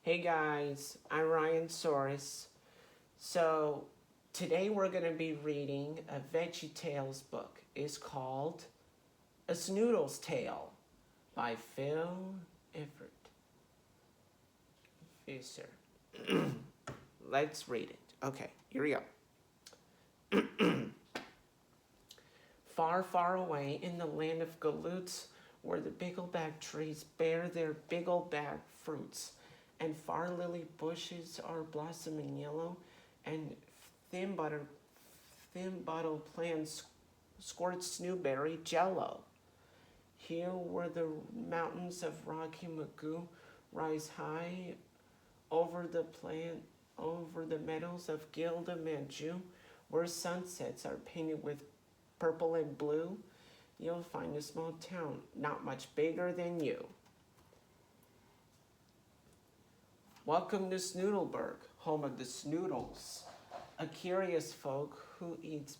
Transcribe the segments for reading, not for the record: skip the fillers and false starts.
Hey guys, I'm Ryan Soares. So today we're going to be reading a VeggieTales book. It's called A Snoodle's Tale by Phil Everett Fisher. Let's read it. Okay, here we go. Far, far away in the land of galoots, where the biggleback trees bear their biggleback fruits, and far lily bushes are blossoming yellow, and thin bottle plants squirt snowberry jello. Here where the mountains of Rocky Magoo rise high over the meadows of Gilda Manju, where sunsets are painted with purple and blue, you'll find a small town not much bigger than you. Welcome to Snoodleburg, home of the Snoodles, a curious folk who eat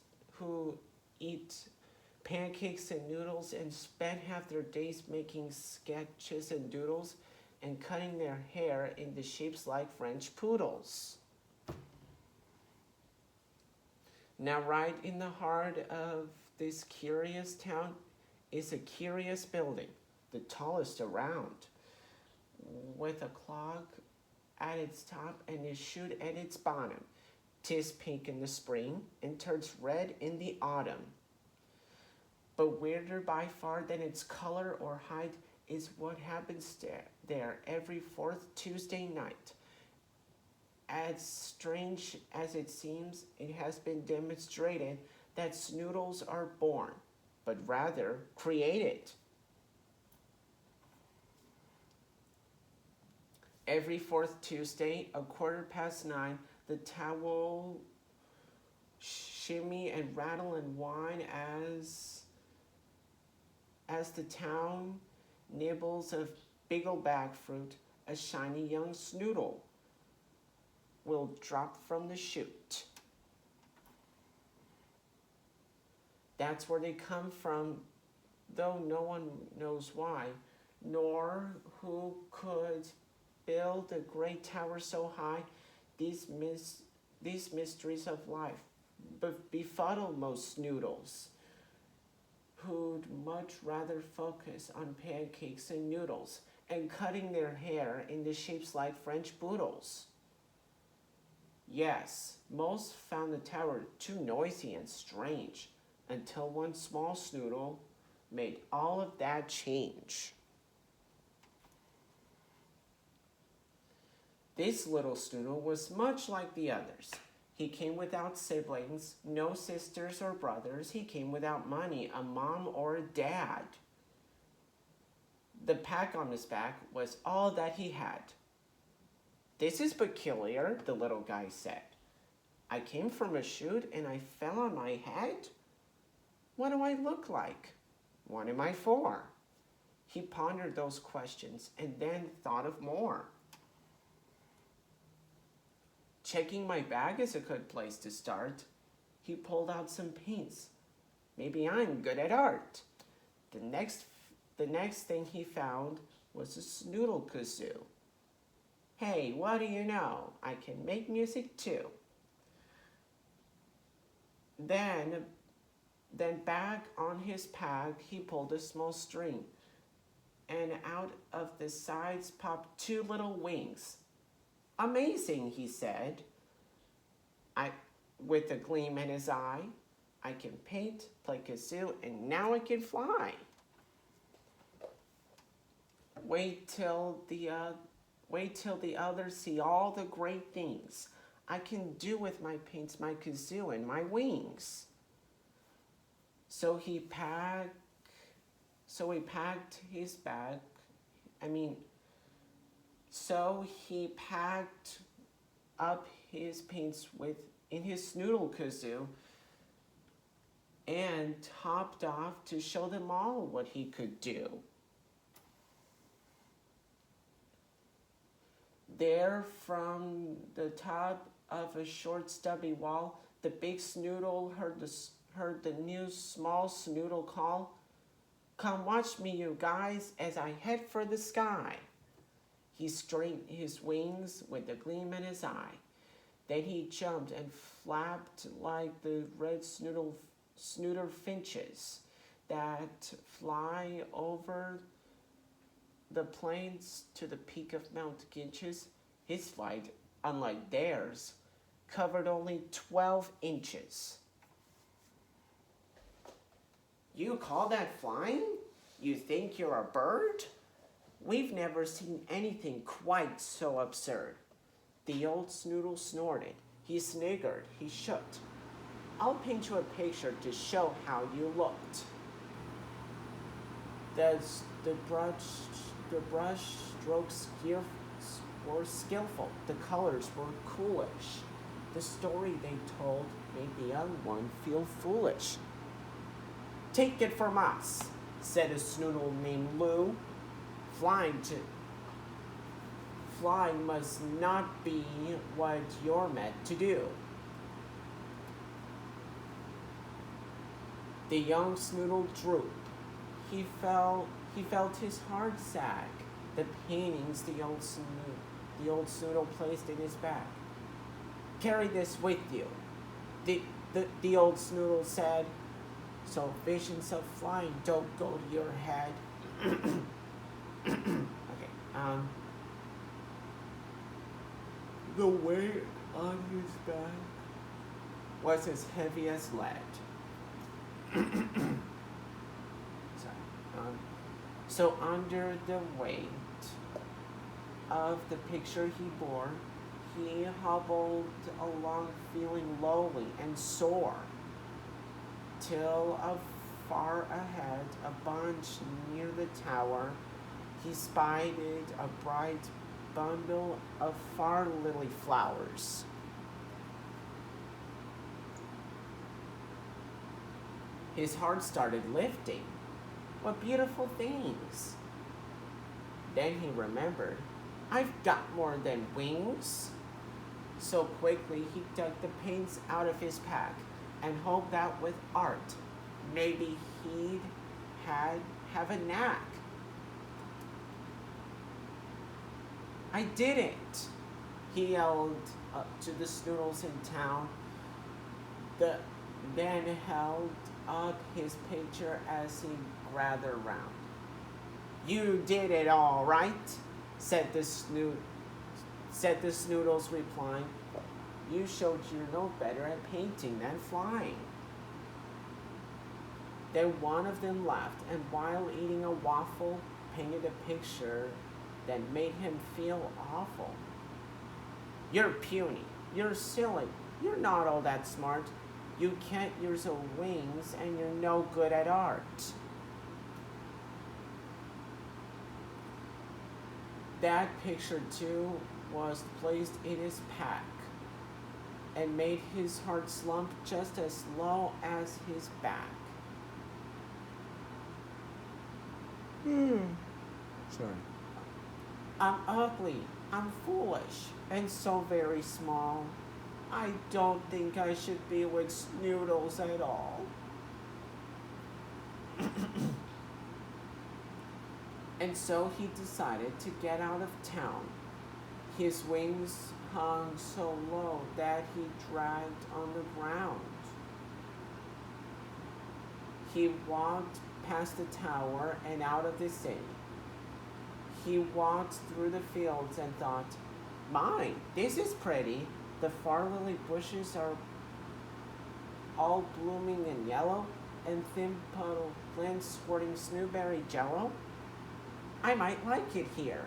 pancakes and noodles and spend half their days making sketches and doodles and cutting their hair into shapes like French poodles. Now, right in the heart of this curious town is a curious building, the tallest around, with a clock at its top and a chute at its bottom. 'Tis pink in the spring and turns red in the autumn. But weirder by far than its color or height is what happens there every fourth Tuesday night. As strange as it seems, it has been demonstrated that Snoodles are born, but rather created. Every fourth Tuesday, 9:15, the towel shimmy and rattle and whine as the town nibbles of biggleback fruit. A shiny young Snoodle will drop from the chute. That's where they come from, though no one knows why, nor who could build a great tower so high. These mysteries of life befuddle most Snoodles, who'd much rather focus on pancakes and noodles and cutting their hair into shapes like French poodles. Yes, most found the tower too noisy and strange, until one small Snoodle made all of that change. This little Snoodle was much like the others. He came without siblings, no sisters or brothers. He came without money, a mom or a dad. The pack on his back was all that he had. This is peculiar, the little guy said. I came from a chute and I fell on my head? What do I look like? What am I for? He pondered those questions and then thought of more. Checking my bag is a good place to start. He pulled out some paints. Maybe I'm good at art. The next thing he found was a Snoodle kazoo. Hey, what do you know? I can make music too. Then back on his pack, he pulled a small string, and out of the sides popped two little wings. Amazing, he said, with a gleam in his eye. I can paint, play kazoo, and now I can fly. Wait till the others see all the great things I can do with my paints, my kazoo, and my wings. So he packed his bag. So he packed up his paints in his Snoodle kazoo and hopped off to show them all what he could do. There, from the top of a short stubby wall, the big Snoodle heard the new small Snoodle call, "Come watch me, you guys, as I head for the sky." He straightened his wings with a gleam in his eye. Then he jumped and flapped like the red snooder finches that fly over the plains to the peak of Mount Ginchez. His flight, unlike theirs, covered only 12 inches. You call that flying? You think you're a bird? We've never seen anything quite so absurd. The old Snoodle snorted. He sniggered. He shook. I'll paint you a picture to show how you looked. The brush strokes were skillful. The colors were coolish. The story they told made the young one feel foolish. Take it from us, said a Snoodle named Lou. Flying must not be what you're meant to do. The young Snoodle drooped. He felt his heart sag. The paintings the old Snoodle placed in his bag. Carry this with you, the old Snoodle said, so visions of flying don't go to your head. Okay. The weight on his back was as heavy as lead. Sorry. So under the weight of the picture he bore, he hobbled along feeling lowly and sore, till far ahead, a bunch near the tower, he spied a bright bundle of far lily flowers. His heart started lifting. What beautiful things! Then he remembered, I've got more than wings. So quickly he dug the paints out of his pack and hoped that with art, maybe he'd have a knack. I did it, he yelled to the Snoodles in town, then held up his picture as he gathered round. You did it all right, said the Snoodles, replying. You showed you're no better at painting than flying. Then one of them laughed, and while eating a waffle, painted a picture that made him feel awful. You're puny, you're silly, you're not all that smart. You can't use your wings, and you're no good at art. That picture, too, was placed in his pack and made his heart slump just as low as his back. Sorry. I'm ugly, I'm foolish, and so very small. I don't think I should be with Snoodles at all. And so he decided to get out of town. His wings hung so low that he dragged on the ground. He walked past the tower and out of the city. He walked through the fields and thought, my, this is pretty. The far lily bushes are all blooming in yellow, and thin puddle plants squirting snowberry jello. I might like it here,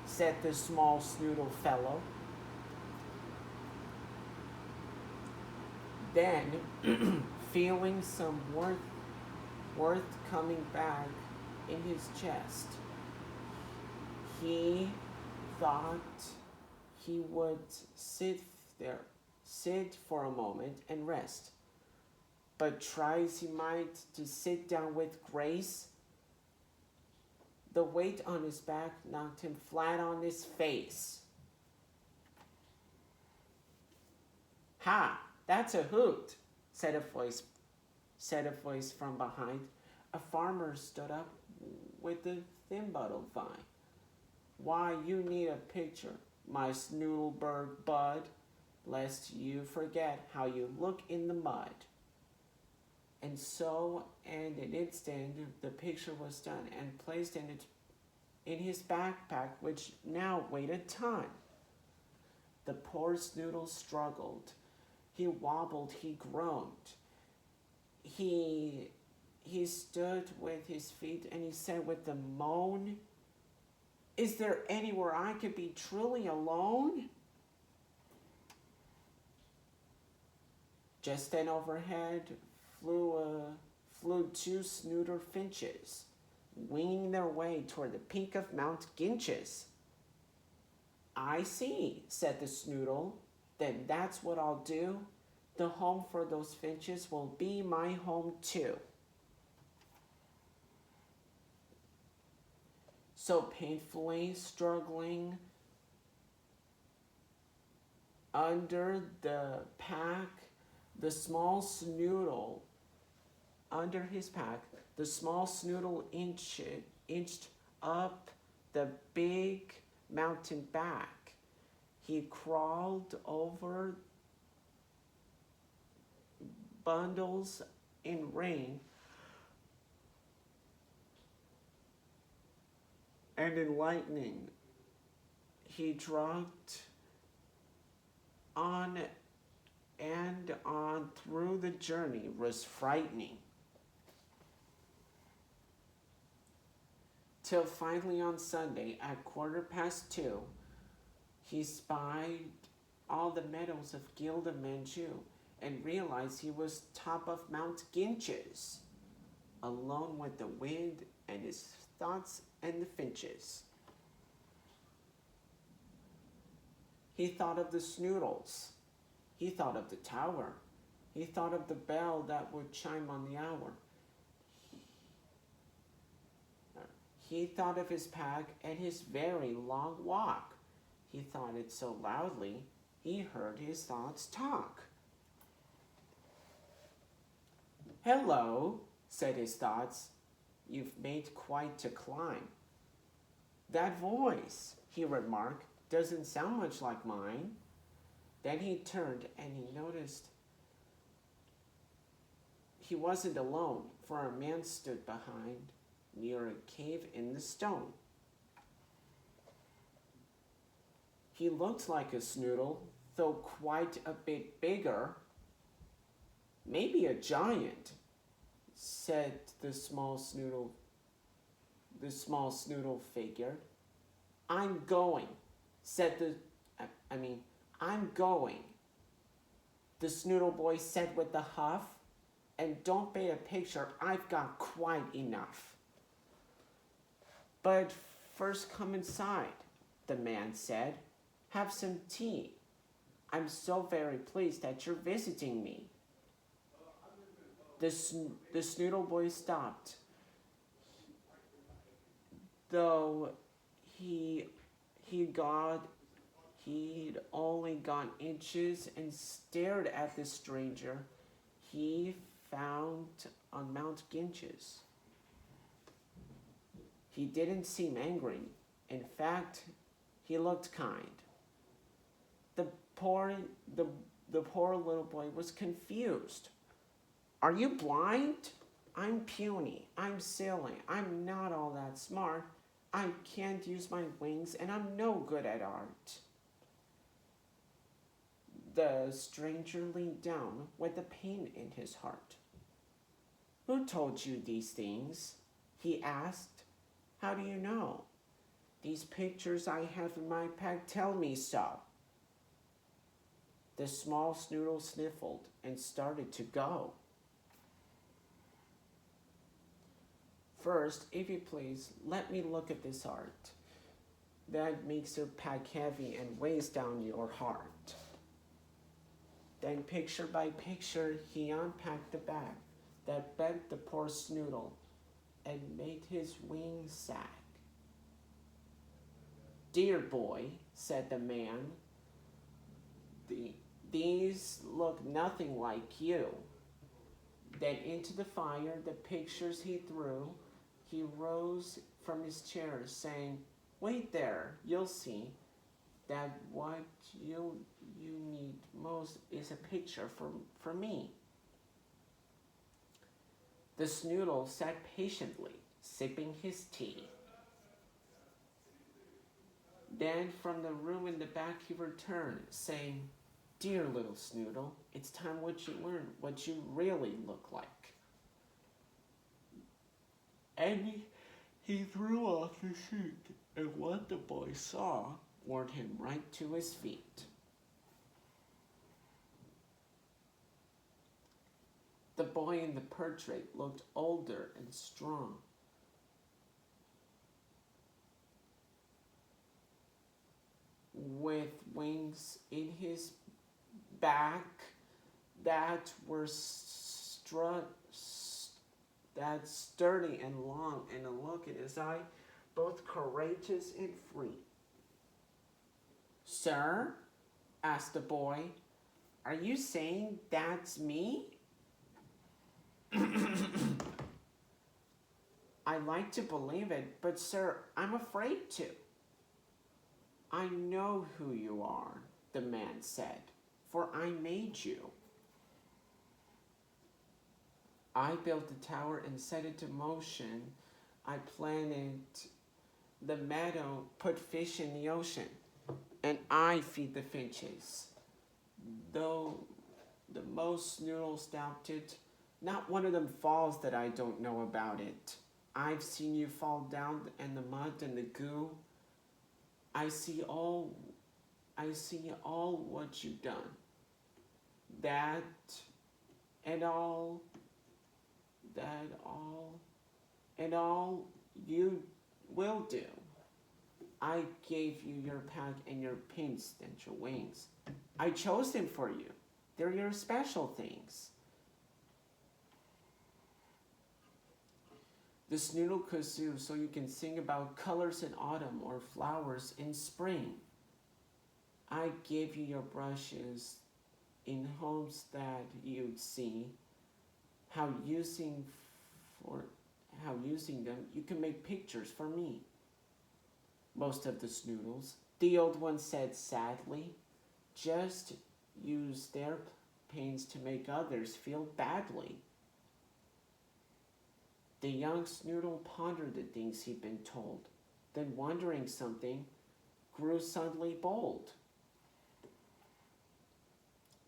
said the small Snoodle fellow. Then, feeling some worth coming back in his chest, he thought he would sit for a moment and rest. But try as he might to sit down with grace, the weight on his back knocked him flat on his face. Ha! That's a hoot, said a voice from behind. A farmer stood up with the thimble vine. Why, you need a picture, my Snoodleburg bud, lest you forget how you look in the mud. And so, in an instant, the picture was done and placed in his backpack, which now weighed a ton. The poor Snoodle struggled. He wobbled, he groaned. He stood with his feet and he said with a moan, "Is there anywhere I could be truly alone?" Just then overhead flew two Snoodle finches, winging their way toward the peak of Mount Ginchez. "I see," said the Snoodle. "Then that's what I'll do. The home for those finches will be my home too." So painfully struggling under the pack, the small Snoodle, under his pack, the small Snoodle inched up the big mountain back. He crawled over bundles in rain and in lightning. He dragged on and on through the journey was frightening. Till finally on Sunday at 2:15, he spied all the meadows of Gilda Manju and realized he was top of Mount Ginchez, alone with the wind and his thoughts and the finches. He thought of the Snoodles. He thought of the tower. He thought of the bell that would chime on the hour. He thought of his pack and his very long walk. He thought it so loudly, he heard his thoughts talk. "Hello," said his thoughts. "You've made quite a climb." "That voice," he remarked, "doesn't sound much like mine." Then he turned and he noticed he wasn't alone, for a man stood behind near a cave in the stone. He looked like a Snoodle, though quite a bit bigger. "Maybe a giant," said the small Snoodle. The small Snoodle figured. I'm going," the Snoodle boy said with a huff. "And don't paint a picture, I've got quite enough." "But first come inside," the man said. "Have some tea. I'm so very pleased that you're visiting me." The Snoodle boy stopped, though he'd only gone inches, and stared at the stranger he found on Mount Ginchez. He didn't seem angry. In fact, he looked kind. The poor little boy was confused. "Are you blind?" "I'm puny. I'm silly. I'm not all that smart. I can't use my wings, and I'm no good at art." The stranger leaned down with a pain in his heart. "Who told you these things?" he asked. "How do you know?" "These pictures I have in my pack tell me so." The small Snoodle sniffled and started to go. "First, if you please, let me look at this art. That makes your pack heavy and weighs down your heart." Then picture by picture, he unpacked the bag that bent the poor Snoodle and made his wings sag. "Dear boy," said the man, "these look nothing like you." Then into the fire, the pictures he threw, he rose from his chair, saying, Wait there, you'll see that what you need most is a picture for me. The Snoodle sat patiently, sipping his tea. Then from the room in the back he returned, saying, "Dear little Snoodle, it's time what you learn what you really look like." And he threw off the sheet, and what the boy saw warned him right to his feet. The boy in the portrait looked older and strong. With wings in his back that were that sturdy and long, and a look in his eye both courageous and free. "Sir," asked the boy, "are you saying that's me?" "I'd like to believe it, but sir, I'm afraid to." "I know who you are," the man said, "for I made you. I built the tower and set it to motion. I planted the meadow, put fish in the ocean, and I feed the finches. Though the most Snoodles doubt it, not one of them falls that I don't know about it. I've seen you fall down in the mud and the goo. I see all what you've done. That all you will do. I gave you your pack and your pins and your wings. I chose them for you. They're your special things." The Snoodle kazoo so you can sing about colors in autumn or flowers in spring. I gave you your brushes in hopes that you'd see how using them you can make pictures for me. Most of the Snoodles, the old one said sadly, just use their pains to make others feel badly. The young Snoodle pondered the things he'd been told, then wondering something, grew suddenly bold.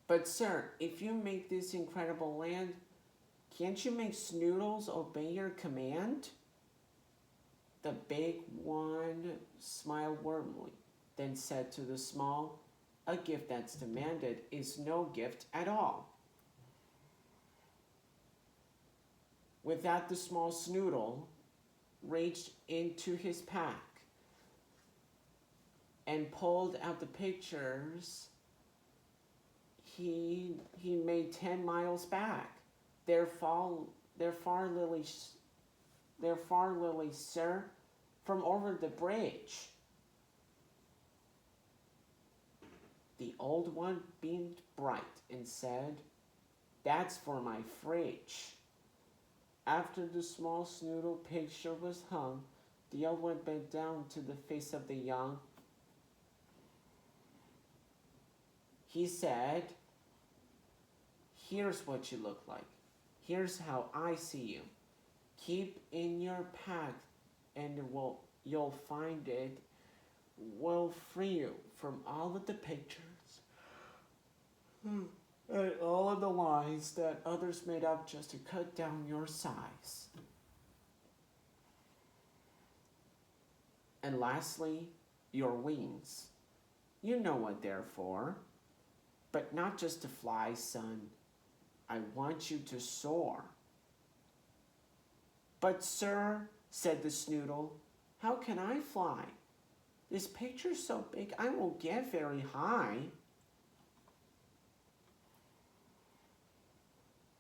"But sir, if you make this incredible land, can't you make Snoodles obey your command?" The big one smiled warmly, then said to the small, "A gift that's demanded is no gift at all." With that, the small Snoodle reached into his pack and pulled out the pictures he made 10 miles back. They're far lilies, sir, from over the bridge." The old one beamed bright and said, "That's for my fridge." After the small Snoodle picture was hung, the old one bent down to the face of the young. He said, "Here's what you look like. Here's how I see you. Keep in your pack and you'll find it will free you from all of the pictures and all of the lines that others made up just to cut down your size. And lastly, your wings. You know what they're for, but not just to fly, son. I want you to soar." "But sir," said the Snoodle, "how can I fly? This picture's so big I won't get very high."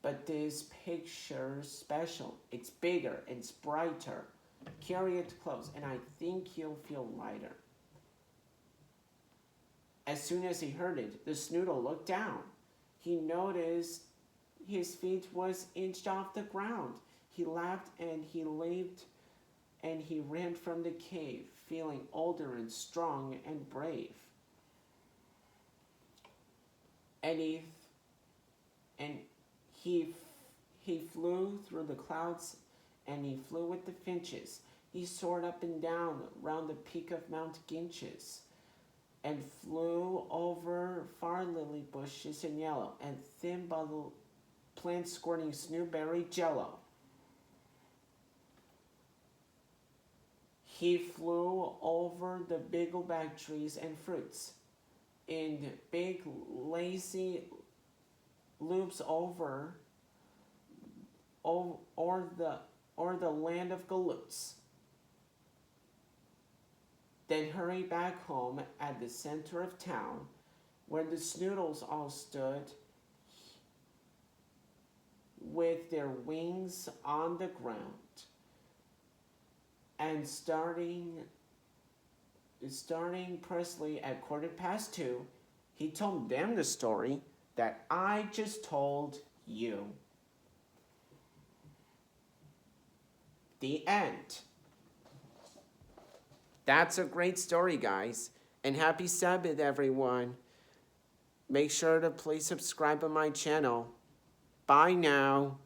"But this picture's special. It's bigger, it's brighter. Carry it close, and I think you'll feel lighter." As soon as he heard it, the Snoodle looked down. He noticed his feet was inched off the ground. He laughed and he leaped and he ran from the cave, feeling older and strong and brave. And he flew through the clouds, and he flew with the finches. He soared up and down round the peak of Mount Ginchez, and flew over far lily bushes in yellow, and thin bottle plants squirting snowberry jello. He flew over the bigglebag trees and fruits in big lazy loops over the land of galoots. Then hurried back home at the center of town, where the Snoodles all stood with their wings on the ground. And starting precisely at 2:15, he told them the story that I just told you. The end. That's a great story, guys. And happy Sabbath, everyone. Make sure to please subscribe on my channel. Bye now.